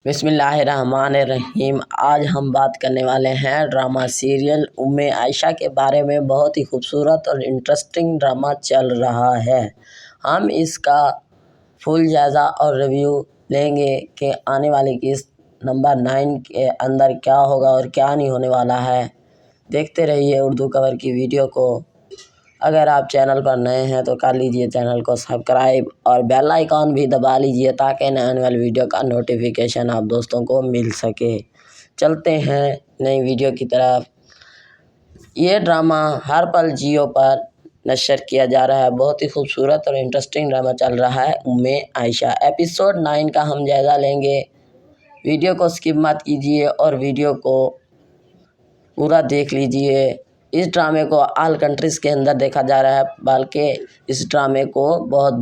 بسم اللہ الرحمن الرحیم۔ آج ہم بات کرنے والے ہیں ڈرامہ سیریل ام عائشہ کے بارے میں۔ بہت ہی خوبصورت اور انٹرسٹنگ ڈرامہ چل رہا ہے۔ ہم اس کا فل جائزہ اور ریویو لیں گے کہ آنے والی قسط نمبر 9 کے اندر کیا ہوگا اور کیا نہیں ہونے والا ہے۔ دیکھتے رہیے اردو کور کی ویڈیو کو۔ اگر آپ چینل پر نئے ہیں تو کر لیجئے چینل کو سبسکرائب اور بیل آئیکن بھی دبا لیجئے تاکہ نئے آنے والی ویڈیو کا نوٹیفیکیشن آپ دوستوں کو مل سکے۔ چلتے ہیں نئی ویڈیو کی طرف۔ یہ ڈرامہ ہر پل جیو پر نشر کیا جا رہا ہے۔ بہت ہی خوبصورت اور انٹرسٹنگ ڈرامہ چل رہا ہے ام عائشہ۔ ایپیسوڈ 9 کا ہم جائزہ لیں گے۔ ویڈیو کو سکپ مت کیجئے اور ویڈیو کو پورا دیکھ لیجئے۔ اس ڈرامے کو آل کنٹریز کے اندر دیکھا جا رہا ہے، بلکہ اس ڈرامے کو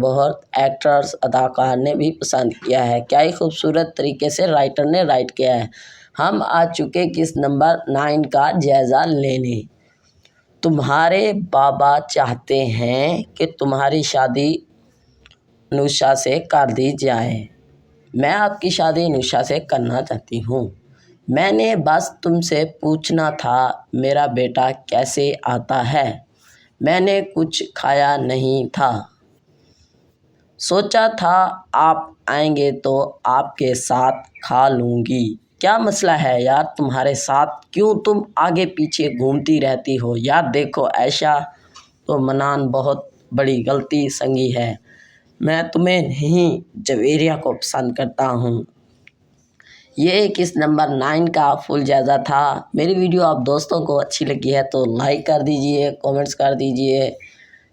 بہت ایکٹرز اداکار نے بھی پسند کیا ہے۔ کیا ہی خوبصورت طریقے سے رائٹر نے رائٹ کیا ہے۔ ہم آ چکے قسط نمبر 9 کا جائزہ لینے۔ تمہارے بابا چاہتے ہیں کہ تمہاری شادی انوشا سے کر دی جائے۔ میں آپ کی شادی انوشا سے کرنا چاہتی ہوں۔ میں نے بس تم سے پوچھنا تھا میرا بیٹا کیسے آتا ہے۔ میں نے کچھ کھایا نہیں تھا۔ سوچا تھا آپ آئیں گے تو آپ کے ساتھ کھا لوں گی۔ کیا مسئلہ ہے یار تمہارے ساتھ؟ کیوں تم آگے پیچھے گھومتی رہتی ہو؟ یار دیکھو عائشہ تو منان بہت بڑی غلطی سنگی ہے۔ میں تمہیں نہیں جویریہ کو پسند کرتا ہوں۔ یہ قسط نمبر 9 کا فل جائزہ تھا۔ میری ویڈیو آپ دوستوں کو اچھی لگی ہے تو لائک کر دیجئے، کومنٹس کر دیجئے۔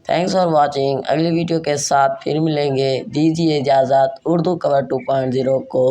Thanks for watching. اگلی ویڈیو کے ساتھ پھر ملیں گے۔ دیجئے اجازت اردو کور 2.0 کو۔